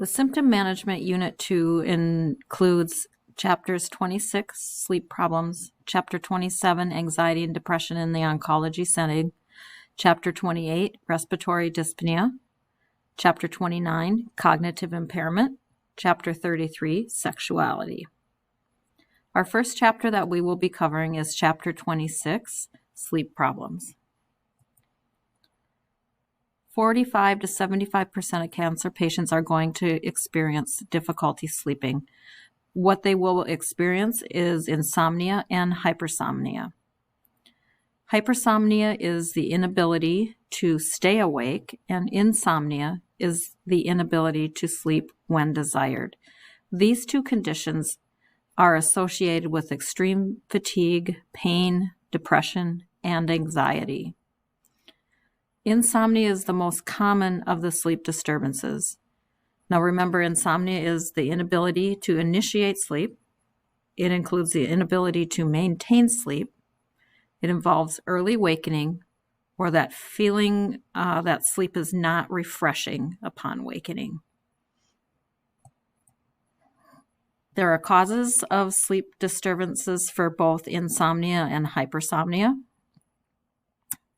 The Symptom Management Unit 2 includes Chapters 26, Sleep Problems, Chapter 27, Anxiety and Depression in the Oncology Setting, Chapter 28, Respiratory Dyspnea, Chapter 29, Cognitive Impairment, Chapter 33, Sexuality. Our first chapter that we will be covering is Chapter 26, Sleep Problems. 45 to 75% of cancer patients are going to experience difficulty sleeping. What they will experience is insomnia and hypersomnia. Hypersomnia is the inability to stay awake, and insomnia is the inability to sleep when desired. These two conditions are associated with extreme fatigue, pain, depression, and anxiety. Insomnia is the most common of the sleep disturbances. Now remember, insomnia is the inability to initiate sleep. It includes the inability to maintain sleep. It involves early awakening or that feeling that sleep is not refreshing upon wakening. There are causes of sleep disturbances for both insomnia and hypersomnia.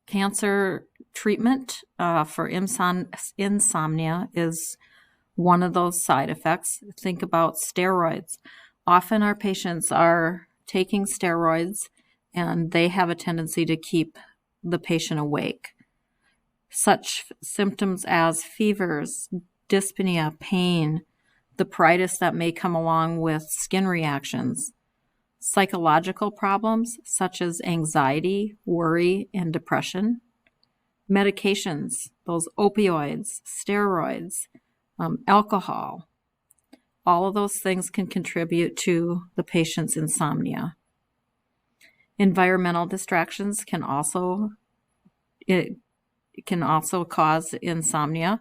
Cancer treatment for insomnia is one of those side effects. Think about steroids. Often our patients are taking steroids and they have a tendency to keep the patient awake. Such symptoms as fevers, dyspnea, pain, the pruritus that may come along with skin reactions, psychological problems such as anxiety, worry, and depression, medications, those opioids, steroids, alcohol, all of those things can contribute to the patient's insomnia. Environmental distractions can also cause insomnia,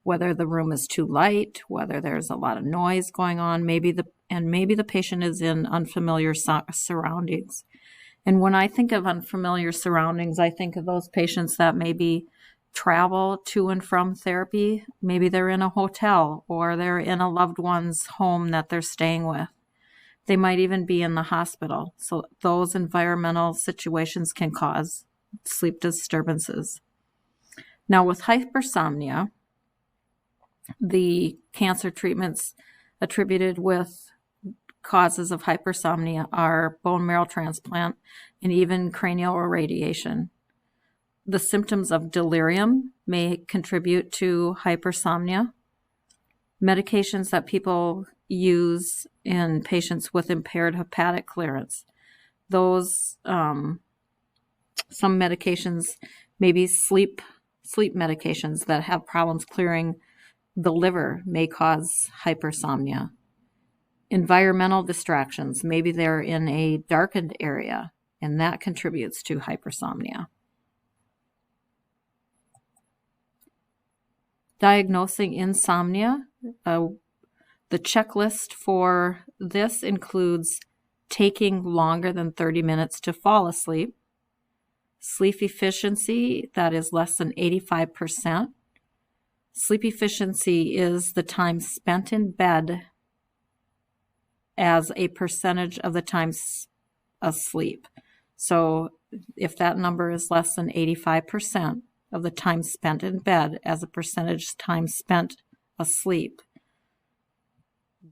whether the room is too light, whether there's a lot of noise going on, maybe the patient is in unfamiliar surroundings. And when I think of unfamiliar surroundings, I think of those patients that maybe travel to and from therapy. Maybe they're in a hotel or they're in a loved one's home that they're staying with. They might even be in the hospital. So those environmental situations can cause sleep disturbances. Now with hypersomnia, the cancer treatments attributed with causes of hypersomnia are bone marrow transplant and even cranial irradiation. The symptoms of delirium may contribute to hypersomnia. Medications that people use in patients with impaired hepatic clearance. Those, some medications, maybe sleep medications that have problems clearing the liver may cause hypersomnia. Environmental distractions, maybe they're in a darkened area, and that contributes to hypersomnia. Diagnosing insomnia, the checklist for this includes taking longer than 30 minutes to fall asleep, sleep efficiency that is less than 85%. Sleep efficiency is the time spent in bed as a percentage of the time asleep. So if that number is less than 85% of the time spent in bed as a percentage time spent asleep,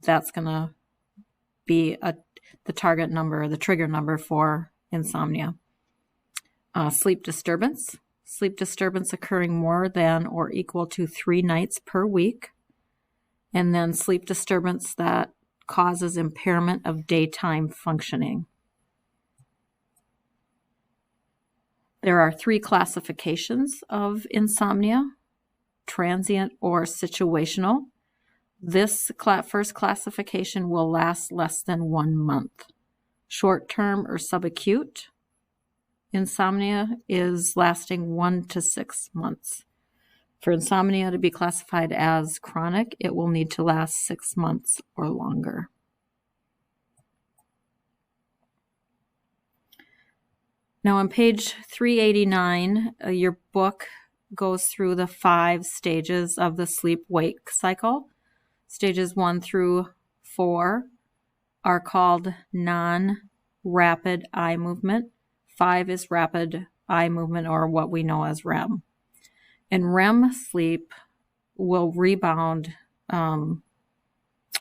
that's going to be the target number, the trigger number for insomnia. Sleep disturbance occurring more than or equal to 3 nights per week. And then sleep disturbance that causes impairment of daytime functioning. There are 3 classifications of insomnia: transient or situational. This first classification will last less than 1 month. Short-term or subacute insomnia is lasting 1 to 6 months. For insomnia to be classified as chronic, it will need to last 6 months or longer. Now on page 389, your book goes through the 5 stages of the sleep-wake cycle. Stages 1 through 4 are called non-rapid eye movement. 5 is rapid eye movement, or what we know as REM. And REM sleep will rebound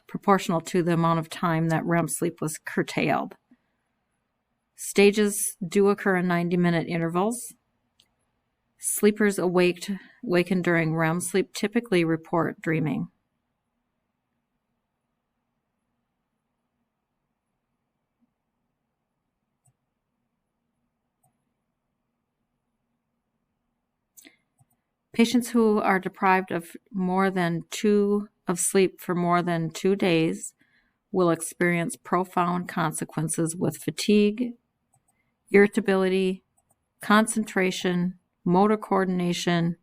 proportional to the amount of time that REM sleep was curtailed. Stages do occur in 90-minute intervals. Sleepers awakened during REM sleep typically report dreaming. Patients who are deprived of sleep for more than 2 days will experience profound consequences with fatigue, irritability, concentration, motor coordination,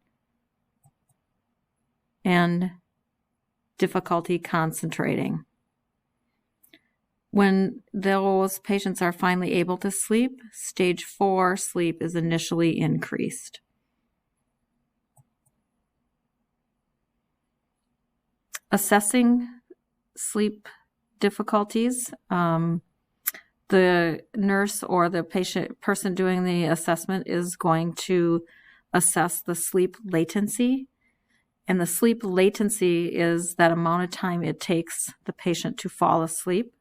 and difficulty concentrating. When those patients are finally able to sleep, stage 4 sleep is initially increased. Assessing sleep difficulties, the nurse or the person doing the assessment is going to assess the sleep latency. And the sleep latency is that amount of time it takes the patient to fall asleep.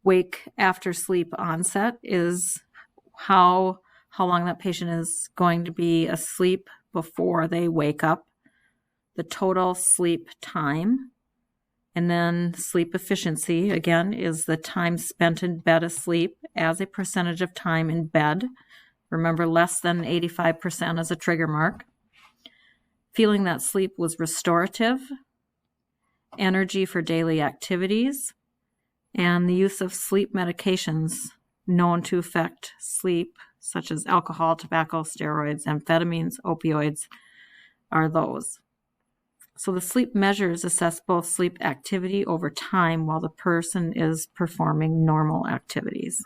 Wake after sleep onset is how long that patient is going to be asleep before they wake up. The total sleep time. And then sleep efficiency, again, is the time spent in bed asleep as a percentage of time in bed. Remember, less than 85% is a trigger mark. Feeling that sleep was restorative, energy for daily activities, and the use of sleep medications known to affect sleep, such as alcohol, tobacco, steroids, amphetamines, opioids, are those. So the sleep measures assess both sleep activity over time while the person is performing normal activities.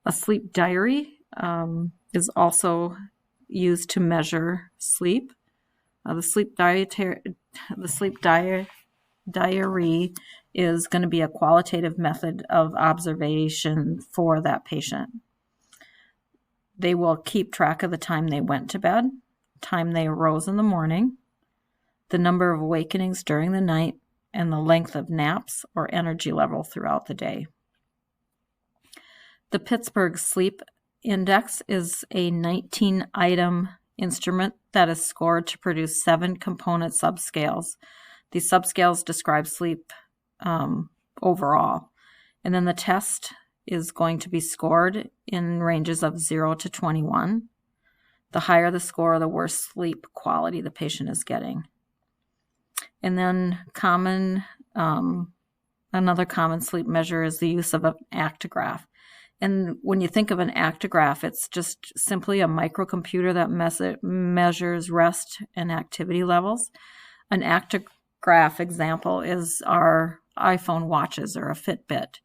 A sleep diary is also used to measure sleep. The sleep diary is going to be a qualitative method of observation for that patient. They will keep track of the time they went to bed, time they arose in the morning, the number of awakenings during the night, and the length of naps or energy level throughout the day. The Pittsburgh Sleep Index is a 19-item instrument that is scored to produce 7 component subscales. These subscales describe sleep overall. And then the test is going to be scored in ranges of 0 to 21. The higher the score, the worse sleep quality the patient is getting. And then another common sleep measure is the use of an actigraph. And when you think of an actigraph, it's just simply a microcomputer that measures rest and activity levels. An actigraph example is our iPhone watches or a Fitbit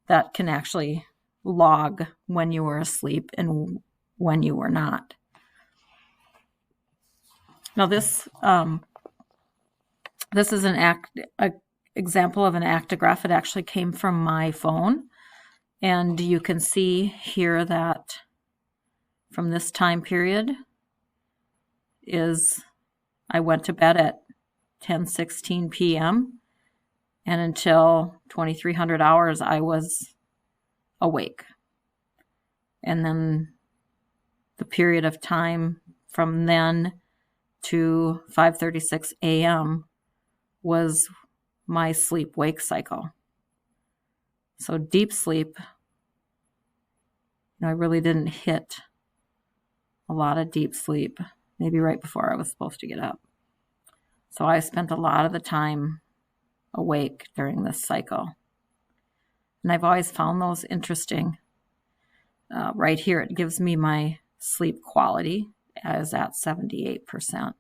that can actually log when you were asleep and when you were not. Now this is an example of an actigraph. It actually came from my phone. And you can see here that from this time period I went to bed at 10:16 p.m. and until 2300 hours I was awake. And then the period of time from then to 5:36 a.m. was my sleep-wake cycle. So deep sleep, I really didn't hit a lot of deep sleep, maybe right before I was supposed to get up. So I spent a lot of the time awake during this cycle. And I've always found those interesting. Right here, it gives me my sleep quality as at 78%.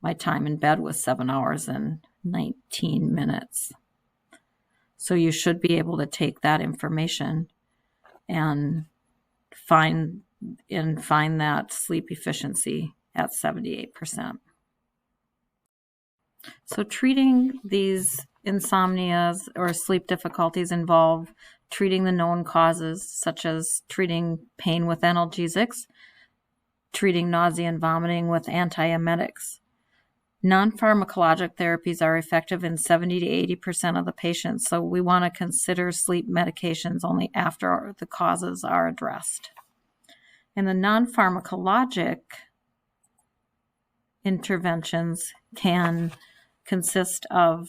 My time in bed was 7 hours and 19 minutes. So you should be able to take that information and find that sleep efficiency at 78%. So treating these insomnias or sleep difficulties involve treating the known causes, such as treating pain with analgesics, treating nausea and vomiting with antiemetics. Non-pharmacologic therapies are effective in 70 to 80% of the patients, so we want to consider sleep medications only after the causes are addressed. And the non-pharmacologic interventions can consist of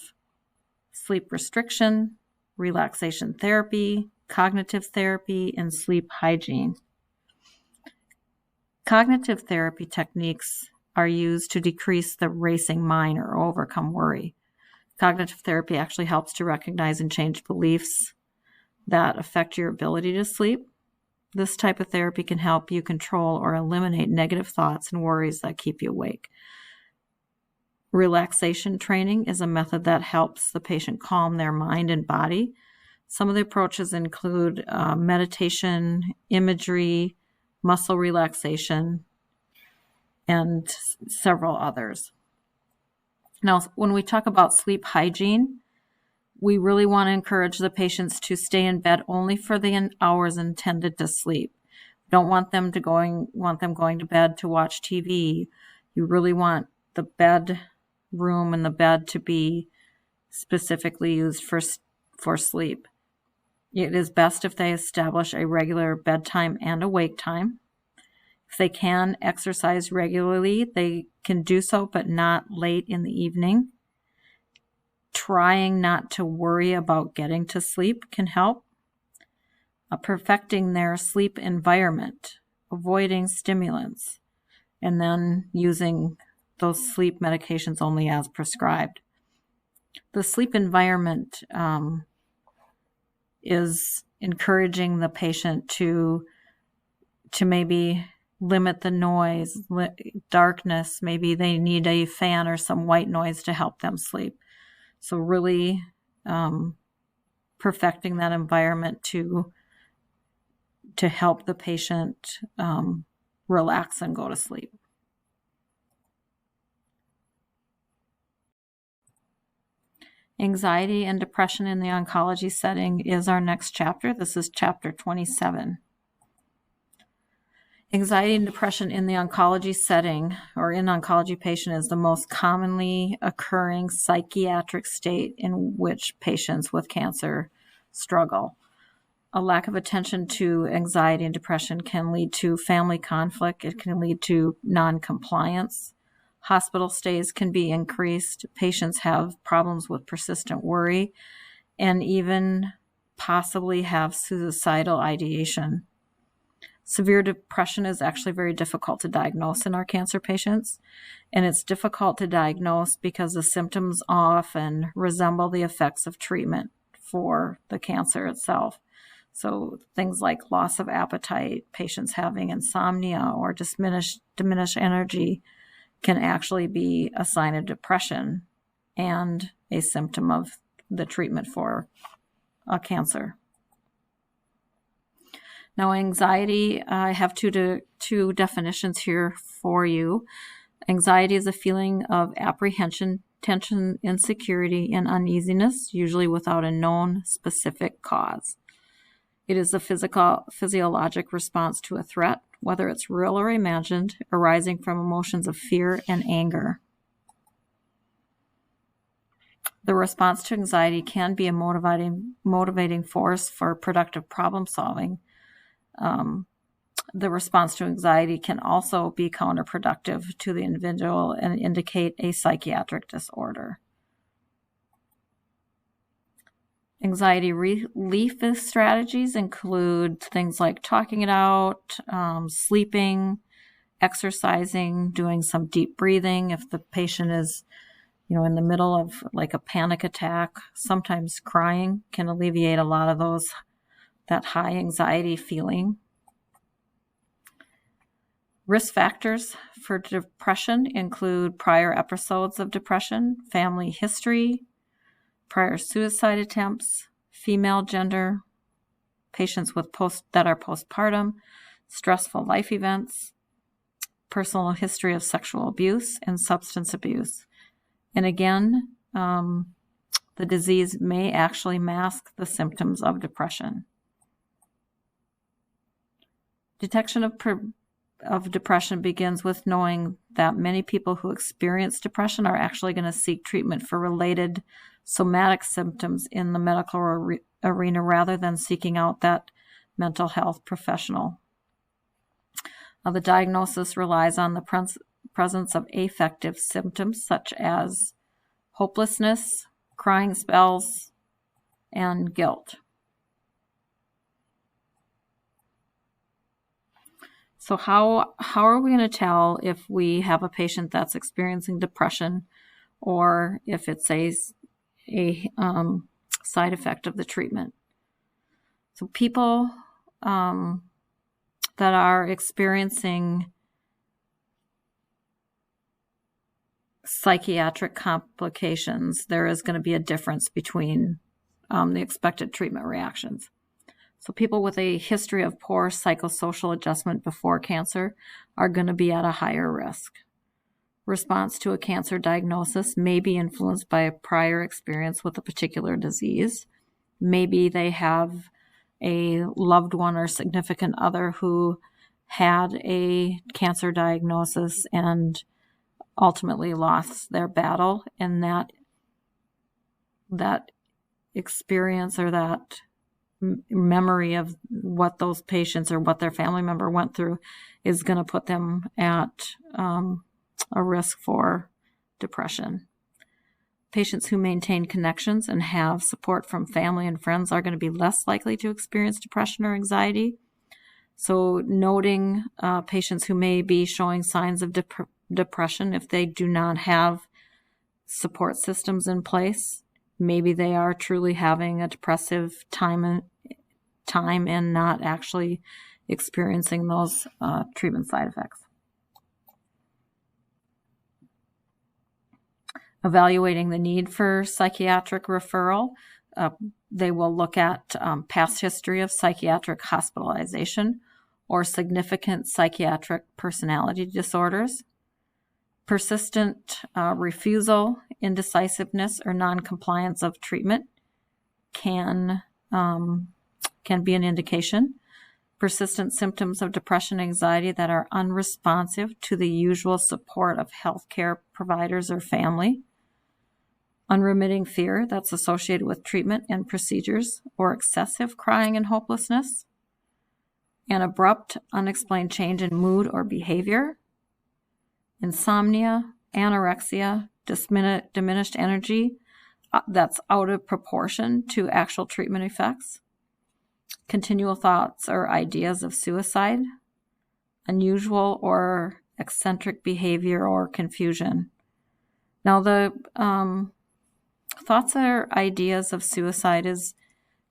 sleep restriction, relaxation therapy, cognitive therapy, and sleep hygiene. Cognitive therapy techniques are used to decrease the racing mind or overcome worry. Cognitive therapy actually helps to recognize and change beliefs that affect your ability to sleep. This type of therapy can help you control or eliminate negative thoughts and worries that keep you awake. Relaxation training is a method that helps the patient calm their mind and body. Some of the approaches include meditation, imagery, muscle relaxation, and several others. Now, when we talk about sleep hygiene, we really want to encourage the patients to stay in bed only for the hours intended to sleep. Don't want them going to bed to watch TV. You really want the bedroom and the bed to be specifically used for sleep. It is best if they establish a regular bedtime and a wake time. If they can exercise regularly, they can do so, but not late in the evening. Trying not to worry about getting to sleep can help. Perfecting their sleep environment, avoiding stimulants, and then using those sleep medications only as prescribed. The sleep environment is encouraging the patient to maybe limit the noise, darkness. Maybe they need a fan or some white noise to help them sleep. So really perfecting that environment to help the patient relax and go to sleep. Anxiety and depression in the oncology setting is our next chapter. This is chapter 27. Anxiety and depression in the oncology setting or in oncology patient is the most commonly occurring psychiatric state in which patients with cancer struggle. A lack of attention to anxiety and depression can lead to family conflict. It can lead to non-compliance. Hospital stays can be increased. Patients have problems with persistent worry and even possibly have suicidal ideation. Severe depression is actually very difficult to diagnose in our cancer patients, and it's difficult to diagnose because the symptoms often resemble the effects of treatment for the cancer itself. So things like loss of appetite, patients having insomnia or diminished energy can actually be a sign of depression and a symptom of the treatment for a cancer. Now, anxiety, I have two definitions here for you. Anxiety is a feeling of apprehension, tension, insecurity, and uneasiness, usually without a known specific cause. It is a physiologic response to a threat, whether it's real or imagined, arising from emotions of fear and anger. The response to anxiety can be a motivating force for productive problem solving. The response to anxiety can also be counterproductive to the individual and indicate a psychiatric disorder. Anxiety relief strategies include things like talking it out, sleeping, exercising, doing some deep breathing. If the patient is, in the middle of like a panic attack, sometimes crying can alleviate a lot of that high anxiety feeling. Risk factors for depression include prior episodes of depression, family history, prior suicide attempts, female gender, patients that are postpartum, stressful life events, personal history of sexual abuse and substance abuse. And again, the disease may actually mask the symptoms of depression. Detection of depression begins with knowing that many people who experience depression are actually going to seek treatment for related somatic symptoms in the medical arena rather than seeking out that mental health professional. The diagnosis relies on the presence of affective symptoms such as hopelessness, crying spells, and guilt. So how are we going to tell if we have a patient that's experiencing depression or if it's a side effect of the treatment? So people that are experiencing psychiatric complications, there is going to be a difference between the expected treatment reactions. So people with a history of poor psychosocial adjustment before cancer are going to be at a higher risk. Response to a cancer diagnosis may be influenced by a prior experience with a particular disease. Maybe they have a loved one or significant other who had a cancer diagnosis and ultimately lost their battle, and that experience or that memory of what those patients or what their family member went through is going to put them at a risk for depression. Patients who maintain connections and have support from family and friends are going to be less likely to experience depression or anxiety. So noting patients who may be showing signs of depression if they do not have support systems in place, maybe they are truly having a depressive time and not actually experiencing those treatment side effects. Evaluating the need for psychiatric referral, they will look at past history of psychiatric hospitalization or significant psychiatric personality disorders. Persistent refusal, indecisiveness, or noncompliance of treatment can be an indication. Persistent symptoms of depression and anxiety that are unresponsive to the usual support of healthcare providers or family. Unremitting fear that's associated with treatment and procedures, or excessive crying and hopelessness. An abrupt, unexplained change in mood or behavior. Insomnia, anorexia, diminished energy that's out of proportion to actual treatment effects. Continual thoughts or ideas of suicide. Unusual or eccentric behavior or confusion. Now, the thoughts or ideas of suicide is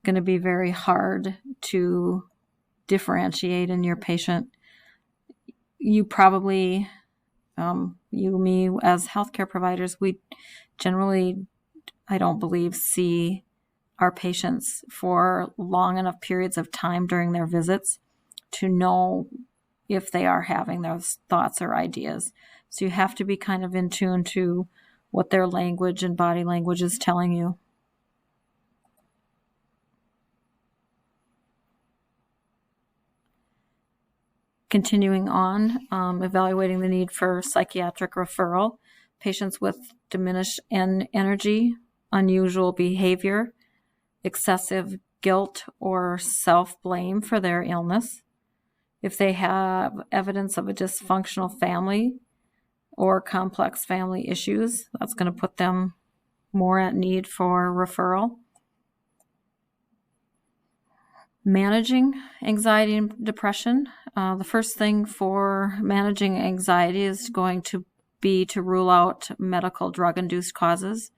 going to be very hard to differentiate in your patient. You probably, me as healthcare providers, we generally, I don't believe, see our patients for long enough periods of time during their visits to know if they are having those thoughts or ideas. So you have to be kind of in tune to what their language and body language is telling you. Continuing on, evaluating the need for psychiatric referral. Patients with diminished energy, unusual behavior, excessive guilt or self-blame for their illness. If they have evidence of a dysfunctional family or complex family issues, that's going to put them more at need for referral. Managing anxiety and depression. The first thing for managing anxiety is going to be to rule out medical drug-induced causes,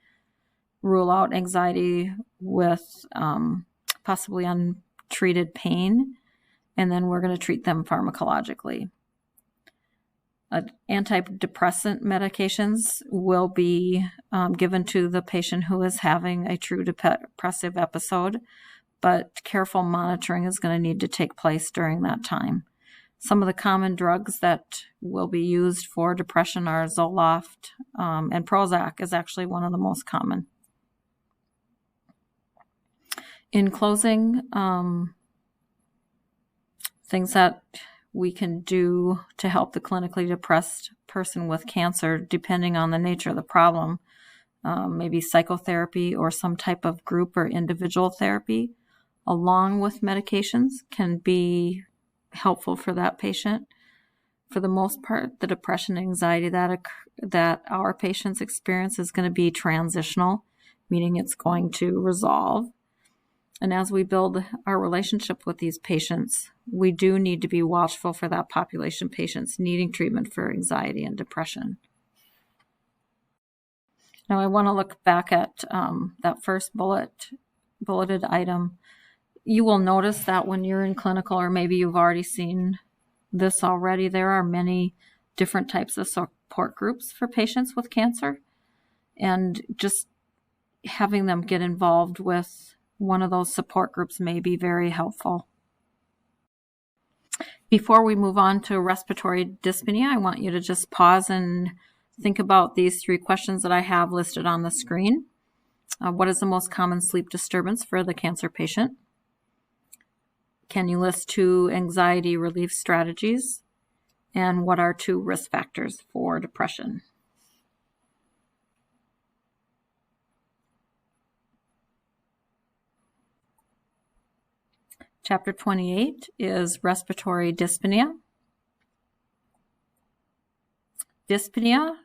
rule out anxiety with possibly untreated pain, and then we're going to treat them pharmacologically. Antidepressant medications will be given to the patient who is having a true depressive episode, but careful monitoring is going to need to take place during that time. Some of the common drugs that will be used for depression are Zoloft, and Prozac is actually one of the most common. In closing, things that we can do to help the clinically depressed person with cancer, depending on the nature of the problem, maybe psychotherapy or some type of group or individual therapy, along with medications, can be helpful for that patient. For the most part, the depression and anxiety that our patients experience is going to be transitional, meaning it's going to resolve. And as we build our relationship with these patients, we do need to be watchful for that population patients needing treatment for anxiety and depression. Now, I want to look back at that first bulleted item. You will notice that when you're in clinical, or maybe you've already seen this already, there are many different types of support groups for patients with cancer. And just having them get involved with one of those support groups may be very helpful. Before we move on to respiratory dyspnea, I want you to just pause and think about these 3 questions that I have listed on the screen. What is the most common sleep disturbance for the cancer patient? Can you list 2 anxiety relief strategies? And what are 2 risk factors for depression? Chapter 28 is respiratory dyspnea. Dyspnea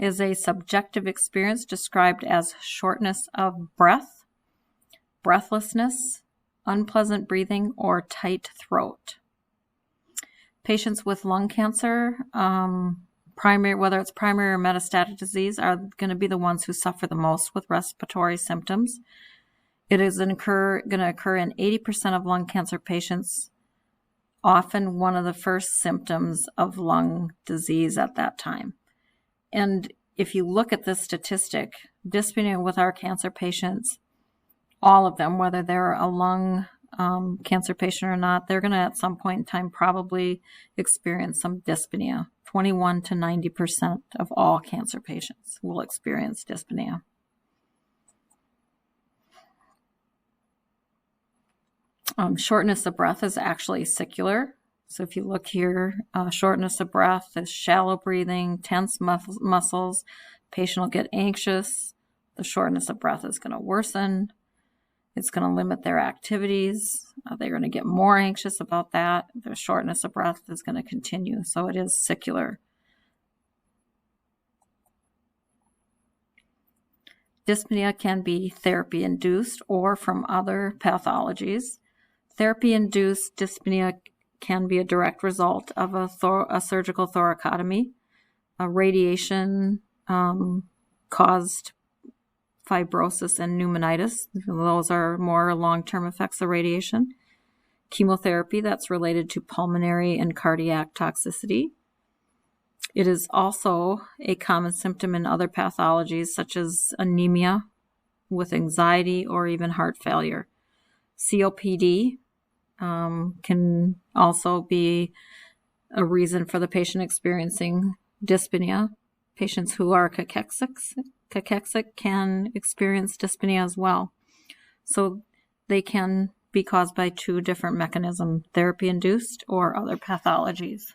is a subjective experience described as shortness of breath, breathlessness, unpleasant breathing, or tight throat. Patients with lung cancer, whether it's primary or metastatic disease, are going to be the ones who suffer the most with respiratory symptoms. It is going to occur in 80% of lung cancer patients, often one of the first symptoms of lung disease at that time. And if you look at this statistic, dyspnea with our cancer patients, all of them, whether they're a lung cancer patient or not, they're going to at some point in time probably experience some dyspnea. 21 to 90% of all cancer patients will experience dyspnea. Shortness of breath is actually secular. So if you look here, shortness of breath is shallow breathing, tense muscles. Patient will get anxious. The shortness of breath is going to worsen. It's going to limit their activities. They're going to get more anxious about that. The shortness of breath is going to continue. So it is secular. Dyspnea can be therapy-induced or from other pathologies. Therapy-induced dyspnea can be a direct result of a surgical thoracotomy. Radiation caused fibrosis and pneumonitis. Those are more long-term effects of radiation. Chemotherapy, that's related to pulmonary and cardiac toxicity. It is also a common symptom in other pathologies such as anemia with anxiety or even heart failure. COPD can also be a reason for the patient experiencing dyspnea. Patients who are cachexic can experience dyspnea as well. So they can be caused by 2 different mechanisms, therapy-induced or other pathologies.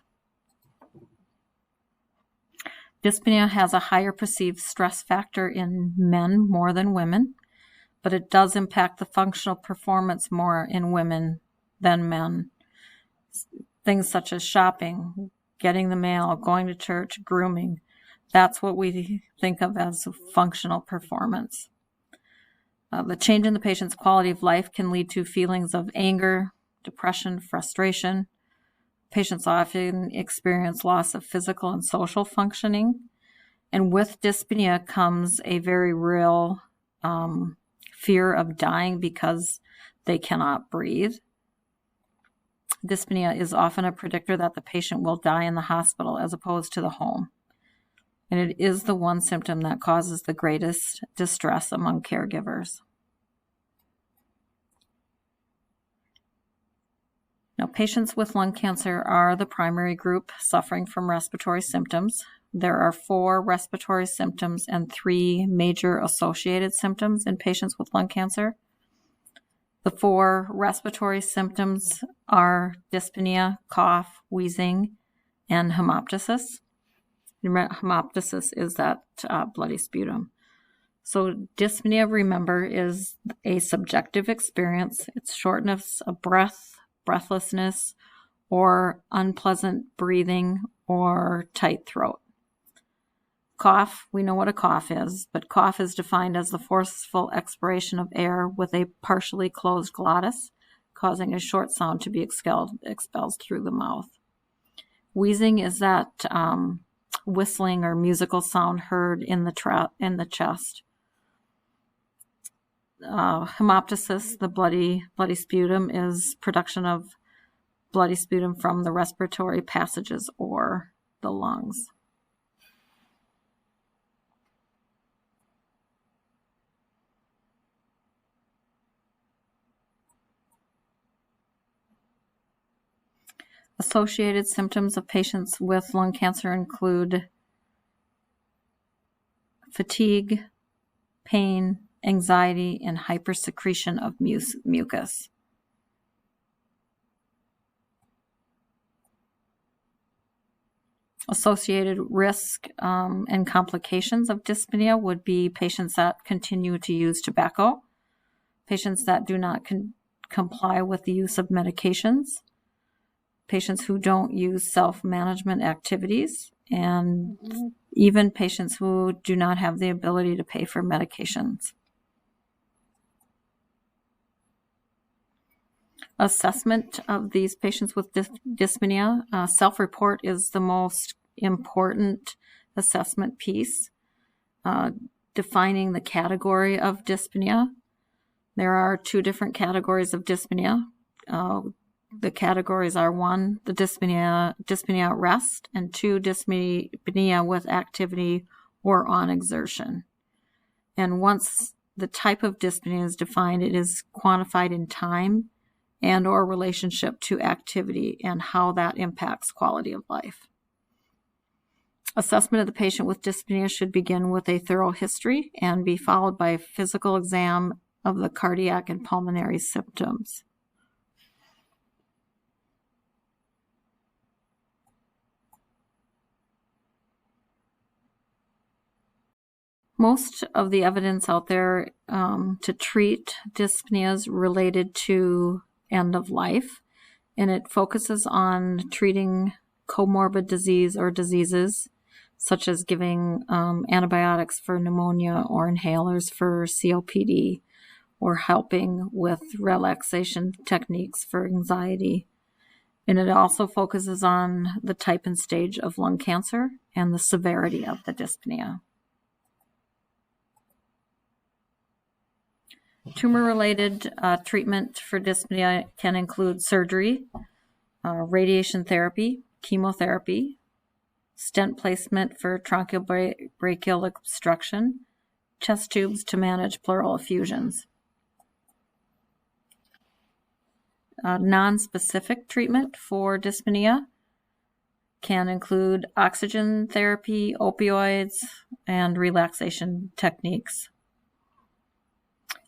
Dyspnea has a higher perceived stress factor in men more than women, but it does impact the functional performance more in women than men. Things such as shopping, getting the mail, going to church, grooming, that's what we think of as functional performance. The change in the patient's quality of life can lead to feelings of anger, depression, frustration. Patients often experience loss of physical and social functioning. And with dyspnea comes a very real fear of dying because they cannot breathe. Dyspnea is often a predictor that the patient will die in the hospital as opposed to the home. And it is the one symptom that causes the greatest distress among caregivers. Now, patients with lung cancer are the primary group suffering from respiratory symptoms. There are 4 respiratory symptoms and 3 major associated symptoms in patients with lung cancer. The 4 respiratory symptoms are dyspnea, cough, wheezing, and hemoptysis. Hemoptysis is that bloody sputum. So dyspnea, remember, is a subjective experience. It's shortness of breath, breathlessness, or unpleasant breathing or tight throat. Cough, we know what a cough is, but cough is defined as the forceful expiration of air with a partially closed glottis, causing a short sound to be expelled through the mouth. Wheezing is that whistling or musical sound heard in the chest. Hemoptysis, the bloody sputum, is production of bloody sputum from the respiratory passages or the lungs. Associated symptoms of patients with lung cancer include fatigue, pain, anxiety, and hypersecretion of mucus. Associated risk and complications of dyspnea would be patients that continue to use tobacco, patients that do not comply with the use of medications, patients who don't use self-management activities, and even patients who do not have the ability to pay for medications. Assessment of these patients with dyspnea. Self-report is the most important assessment piece, defining the category of dyspnea. There are 2 different categories of dyspnea. The categories are 1, the dyspnea at rest, and 2, dyspnea with activity or on exertion. And once the type of dyspnea is defined, it is quantified in time and or relationship to activity and how that impacts quality of life. Assessment of the patient with dyspnea should begin with a thorough history and be followed by a physical exam of the cardiac and pulmonary symptoms. Most of the evidence out there to treat dyspnea is related to end of life, and it focuses on treating comorbid disease or diseases such as giving antibiotics for pneumonia or inhalers for COPD, or helping with relaxation techniques for anxiety. And it also focuses on the type and stage of lung cancer and the severity of the dyspnea. Tumor-related treatment for dyspnea can include surgery, radiation therapy, chemotherapy, stent placement for tracheobrachial obstruction, chest tubes to manage pleural effusions. Non-specific treatment for dyspnea can include oxygen therapy, opioids, and relaxation techniques.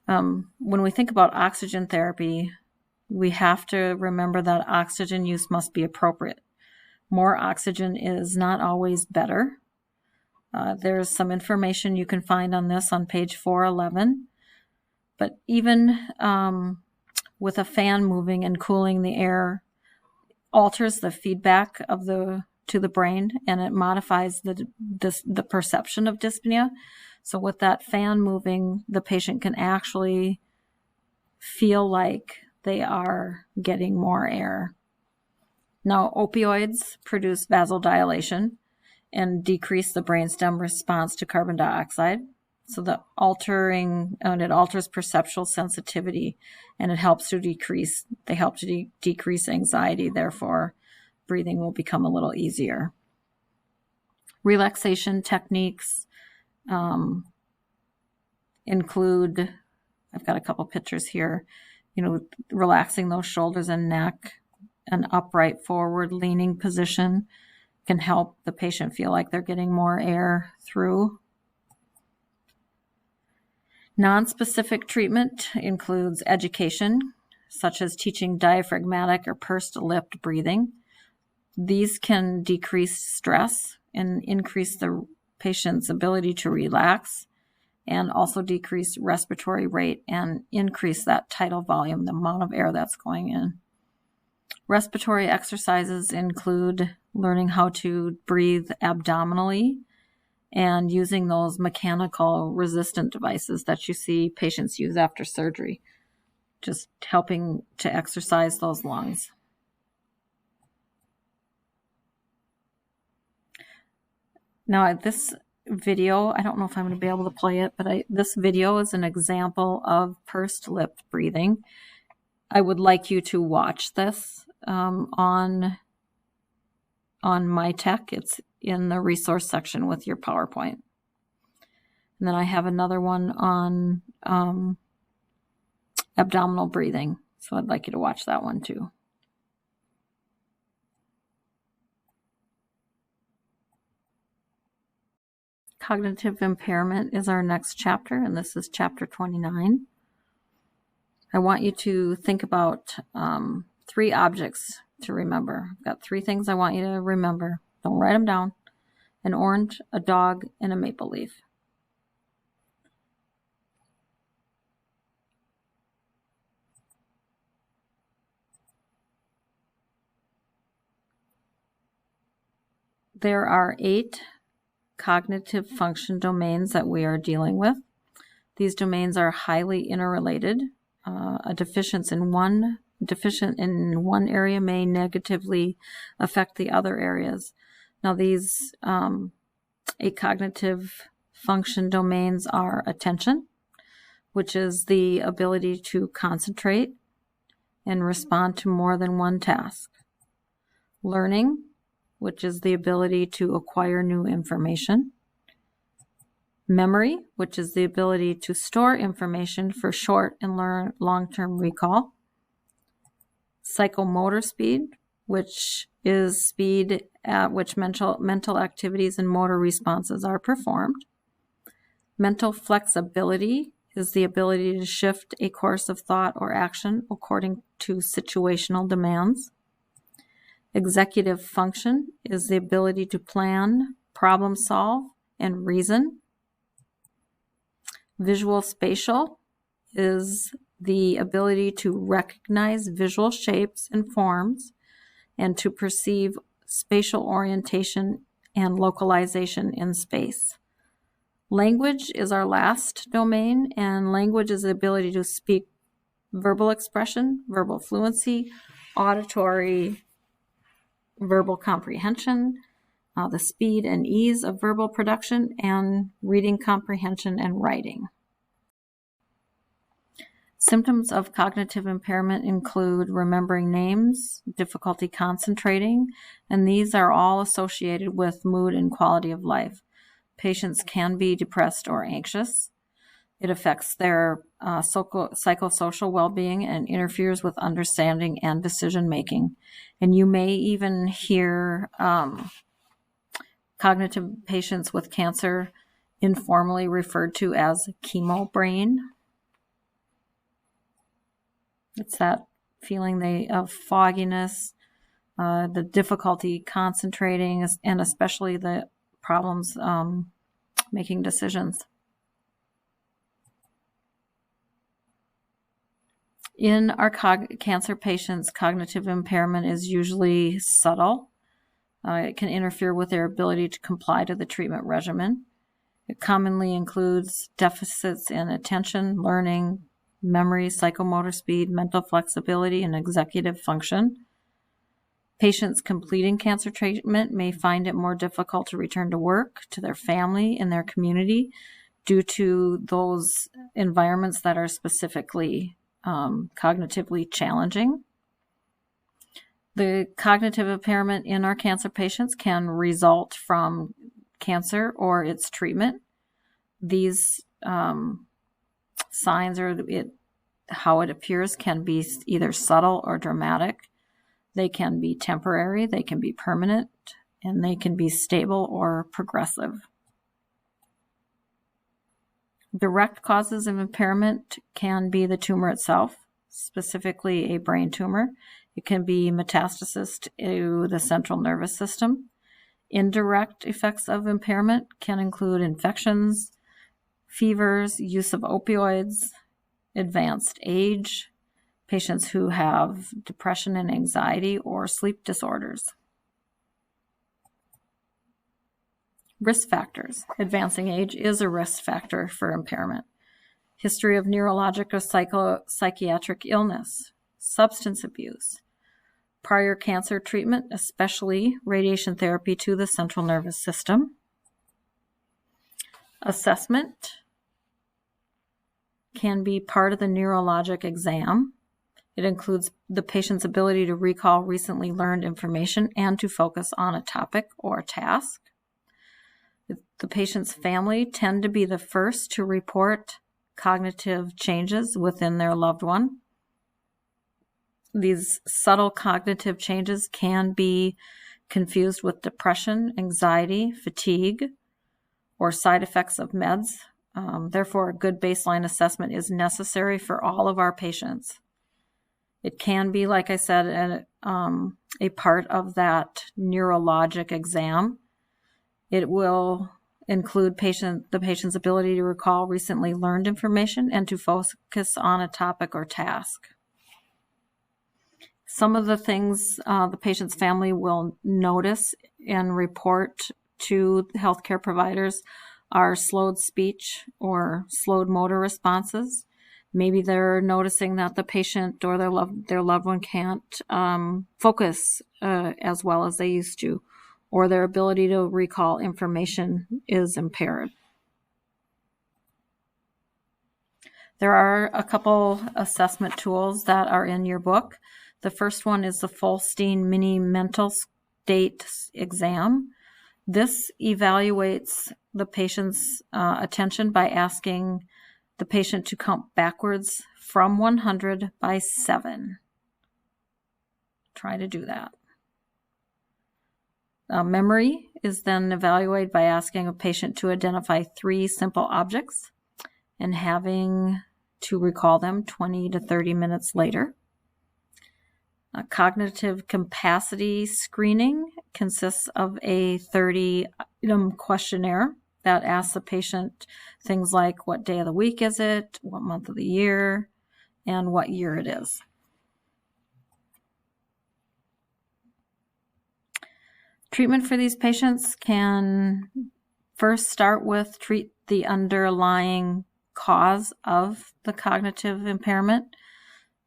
When we think about oxygen therapy, we have to remember that oxygen use must be appropriate. More oxygen is not always better. There's some information you can find on this on page 411. But even with a fan moving and cooling the air, alters the feedback to the brain, and it modifies the perception of dyspnea. So with that fan moving, the patient can actually feel like they are getting more air. Now, opioids produce vasodilation and decrease the brainstem response to carbon dioxide. So it alters perceptual sensitivity, and it helps to decrease anxiety. Therefore, breathing will become a little easier. Relaxation techniques include, I've got a couple pictures here, relaxing those shoulders and neck, an upright forward leaning position can help the patient feel like they're getting more air through. Non-specific treatment includes education, such as teaching diaphragmatic or pursed-lipped breathing. These can decrease stress and increase the patient's ability to relax, and also decrease respiratory rate and increase that tidal volume, the amount of air that's going in. Respiratory exercises include learning how to breathe abdominally and using those mechanical resistant devices that you see patients use after surgery, just helping to exercise those lungs. Now, this video, I don't know if I'm going to be able to play it, but this video is an example of pursed lip breathing. I would like you to watch this on my tech. It's in the resource section with your PowerPoint. And then I have another one on abdominal breathing. So I'd like you to watch that one too. Cognitive impairment is our next chapter, and this is chapter 29. I want you to think about 3 objects to remember. I've got 3 things I want you to remember. Don't write them down. An orange, a dog, and a maple leaf. There are 8 cognitive function domains that we are dealing with. These domains are highly interrelated. A deficient in one area may negatively affect the other areas. Now, these 8 cognitive function domains are attention, which is the ability to concentrate and respond to more than one task. Learning, which is the ability to acquire new information. Memory, which is the ability to store information for short and long-term recall. Psychomotor speed, which is speed at which mental activities and motor responses are performed. Mental flexibility is the ability to shift a course of thought or action according to situational demands. Executive function is the ability to plan, problem solve, and reason. Visual spatial is the ability to recognize visual shapes and forms and to perceive spatial orientation and localization in space. Language is our last domain, and language is the ability to speak verbal expression, verbal fluency, auditory verbal comprehension, the speed and ease of verbal production, and reading comprehension and writing. Symptoms of cognitive impairment include remembering names, difficulty concentrating, and these are all associated with mood and quality of life. Patients can be depressed or anxious. It affects their psychosocial well-being and interferes with understanding and decision-making. And you may even hear cognitive patients with cancer informally referred to as chemo brain. It's that feeling of fogginess, the difficulty concentrating, and especially the problems making decisions. In our cancer patients, cognitive impairment is usually subtle. It can interfere with their ability to comply to the treatment regimen. It commonly includes deficits in attention, learning, memory, psychomotor speed, mental flexibility, and executive function. Patients completing cancer treatment may find it more difficult to return to work, to their family, and their community due to those environments that are specifically cognitively challenging. The cognitive impairment in our cancer patients can result from cancer or its treatment. These signs or how it appears can be either subtle or dramatic. They can be temporary, they can be permanent, and they can be stable or progressive. Direct causes of impairment can be the tumor itself, specifically a brain tumor. It can be metastasis to the central nervous system. Indirect effects of impairment can include infections, fevers, use of opioids, advanced age, patients who have depression and anxiety or sleep disorders. Risk factors. Advancing age is a risk factor for impairment. History of neurologic or psychiatric illness, substance abuse, prior cancer treatment, especially radiation therapy to the central nervous system. Assessment can be part of the neurologic exam. It includes the patient's ability to recall recently learned information and to focus on a topic or a task. The patient's family tend to be the first to report cognitive changes within their loved one. These subtle cognitive changes can be confused with depression, anxiety, fatigue, or side effects of meds. Therefore, a good baseline assessment is necessary for all of our patients. It can be, like I said, a part of that neurologic exam. It will include the patient's ability to recall recently learned information and to focus on a topic or task. Some of the things the patient's family will notice and report to healthcare providers are slowed speech or slowed motor responses. Maybe they're noticing that the patient or their loved one can't focus as well as they used to, or their ability to recall information is impaired. There are a couple assessment tools that are in your book. The first one is the Folstein Mini Mental State Exam. This evaluates the patient's attention by asking the patient to count backwards from 100 by 7. Try to do that. Memory is then evaluated by asking a patient to identify 3 simple objects and having to recall them 20 to 30 minutes later. Cognitive capacity screening consists of a 30-item questionnaire that asks the patient things like what day of the week is it, what month of the year, and what year it is. Treatment for these patients can first start with treat the underlying cause of the cognitive impairment.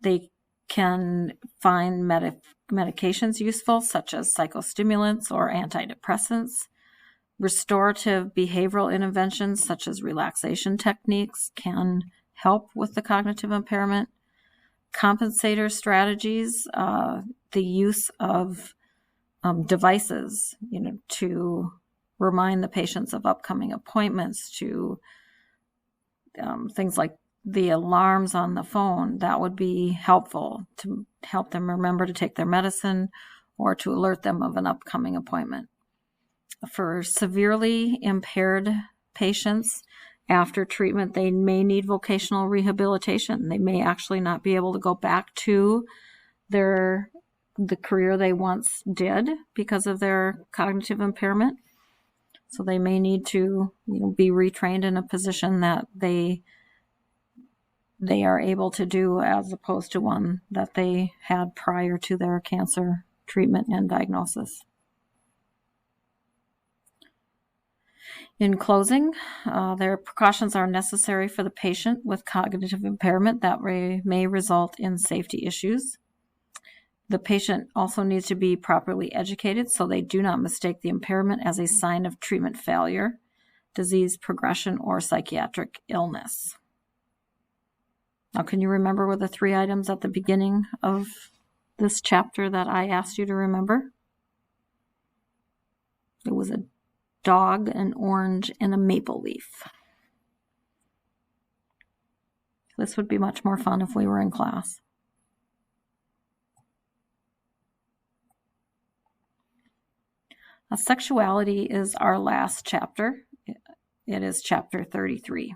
They can find medications useful, such as psychostimulants or antidepressants. Restorative behavioral interventions, such as relaxation techniques, can help with the cognitive impairment. Compensator strategies, the use of devices, to remind the patients of upcoming appointments, to things like the alarms on the phone, that would be helpful to help them remember to take their medicine or to alert them of an upcoming appointment. For severely impaired patients, after treatment, they may need vocational rehabilitation. They may actually not be able to go back to the career they once did because of their cognitive impairment. So they may need to be retrained in a position that they are able to do as opposed to one that they had prior to their cancer treatment and diagnosis. In closing, their precautions are necessary for the patient with cognitive impairment that may result in safety issues. The patient also needs to be properly educated so they do not mistake the impairment as a sign of treatment failure, disease progression, or psychiatric illness. Now, can you remember what the 3 items at the beginning of this chapter that I asked you to remember? It was a dog, an orange, and a maple leaf. This would be much more fun if we were in class. Sexuality is our last chapter. It is chapter 33.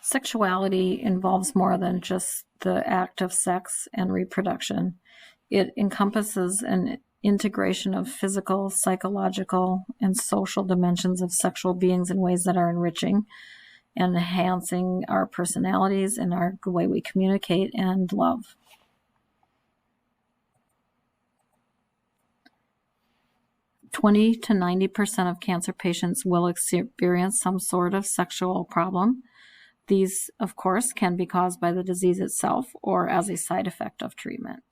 Sexuality involves more than just the act of sex and reproduction. It encompasses an integration of physical, psychological, and social dimensions of sexual beings in ways that are enriching and enhancing our personalities and the way we communicate and love. (20 to 90% of cancer patients will experience some sort of sexual problem. These, of course, can be caused by the disease itself or as a side effect of treatment.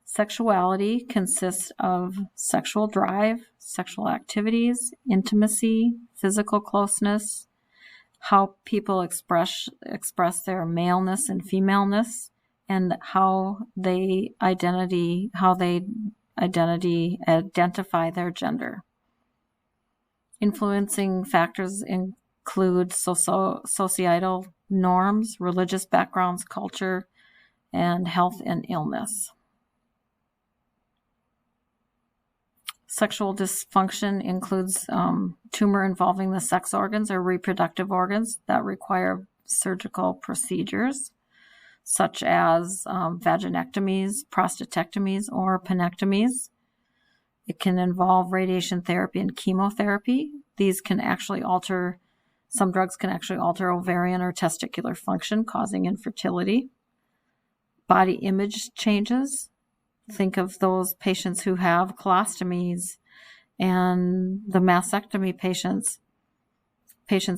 Sexuality consists of sexual drive, sexual activities, intimacy, physical closeness, how people express their maleness and femaleness, and how they identify their gender. Influencing factors include societal norms, religious backgrounds, culture, and health and illness. Sexual dysfunction includes tumor involving the sex organs or reproductive organs that require surgical procedures, such as vaginectomies, prostatectomies, or penectomies. It can involve radiation therapy and chemotherapy. These can actually some drugs can actually alter ovarian or testicular function, causing infertility. Body image changes. Think of those patients who have colostomies and the mastectomy patients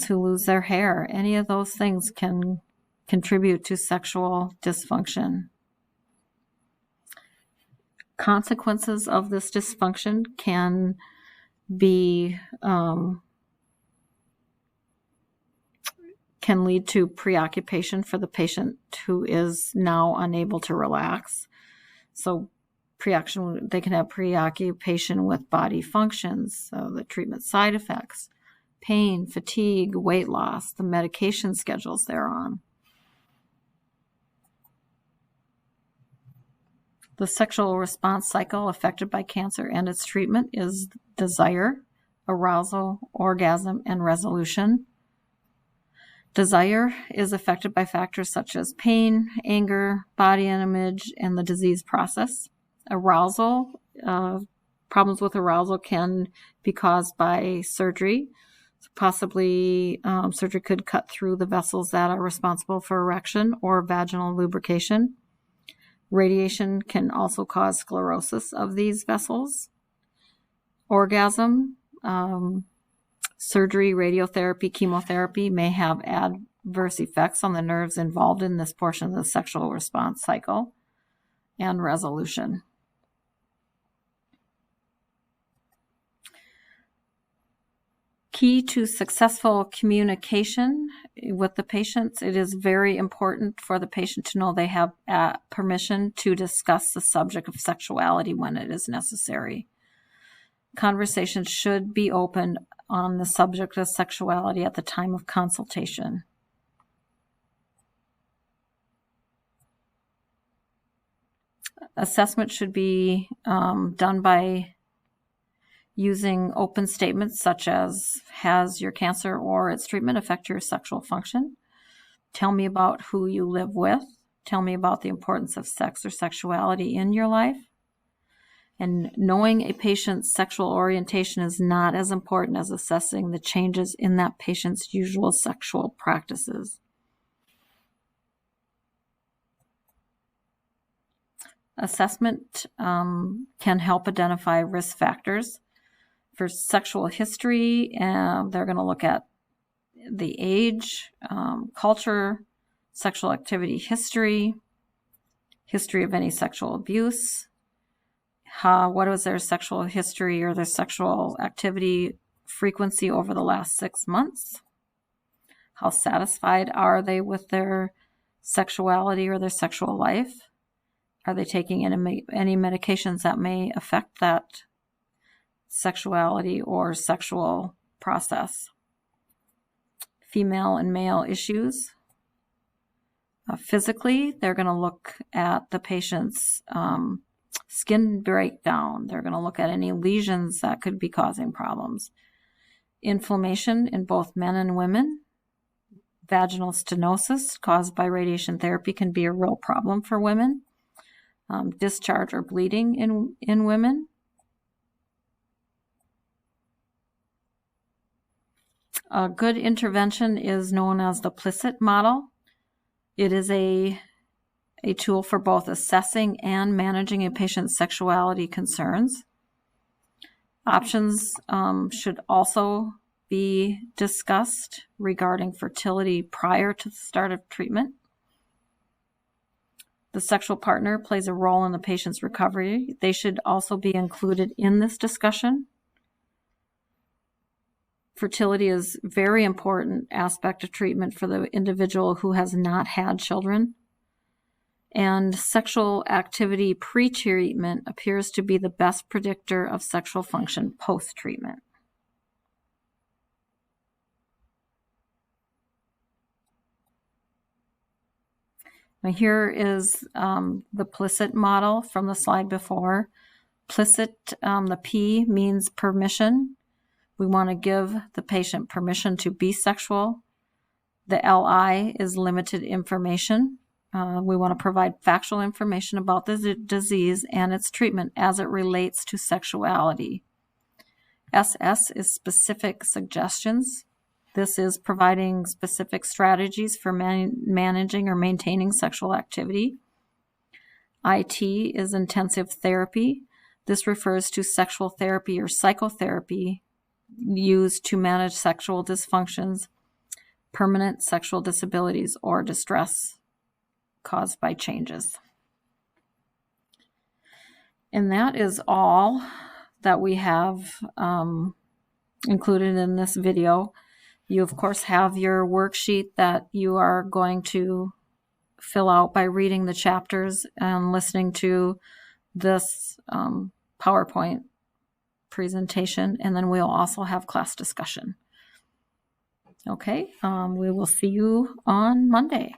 who lose their hair. Any of those things can contribute to sexual dysfunction. Consequences of this dysfunction can be can lead to preoccupation for the patient who is now unable to relax. So they can have preoccupation with body functions, so the treatment side effects, pain, fatigue, weight loss, the medication schedules they're on. The sexual response cycle affected by cancer and its treatment is desire, arousal, orgasm, and resolution. Desire is affected by factors such as pain, anger, body image, and the disease process. Arousal, problems with arousal can be caused by surgery. Possibly surgery could cut through the vessels that are responsible for erection or vaginal lubrication. Radiation can also cause sclerosis of these vessels. Orgasm, surgery, radiotherapy, chemotherapy may have adverse effects on the nerves involved in this portion of the sexual response cycle. And resolution. Key to successful communication with the patients, it is very important for the patient to know they have permission to discuss the subject of sexuality when it is necessary. Conversations should be open on the subject of sexuality at the time of consultation. Assessment should be done by using open statements such as, has your cancer or its treatment affect your sexual function? Tell me about who you live with. Tell me about the importance of sex or sexuality in your life. And knowing a patient's sexual orientation is not as important as assessing the changes in that patient's usual sexual practices. Assessment can help identify risk factors. For sexual history, they're going to look at the age, culture, sexual activity history, history of any sexual abuse, what was their sexual history or their sexual activity frequency over the last 6 months, how satisfied are they with their sexuality or their sexual life, are they taking any medications that may affect that sexuality or sexual process. Female and male issues. Physically, they're going to look at the patient's Skin breakdown. They're going to look at any lesions that could be causing problems. Inflammation in both men and women. Vaginal stenosis caused by radiation therapy can be a real problem for women. Discharge or bleeding in women. A good intervention is known as the PLICIT model. It is a tool for both assessing and managing a patient's sexuality concerns. Options should also be discussed regarding fertility prior to the start of treatment. The sexual partner plays a role in the patient's recovery. They should also be included in this discussion. Fertility is a very important aspect of treatment for the individual who has not had children. And sexual activity pre-treatment appears to be the best predictor of sexual function post-treatment. Now here is the PLICIT model from the slide before. PLICIT, the P means permission. We want to give the patient permission to be sexual. The LI is limited information. We want to provide factual information about the disease and its treatment as it relates to sexuality. SS is specific suggestions. This is providing specific strategies for managing or maintaining sexual activity. IT is intensive therapy. This refers to sexual therapy or psychotherapy used to manage sexual dysfunctions, permanent sexual disabilities, or distress caused by changes. And that is all that we have included in this video. You, of course, have your worksheet that you are going to fill out by reading the chapters and listening to this PowerPoint presentation, and then we'll also have class discussion. Okay, we will see you on Monday.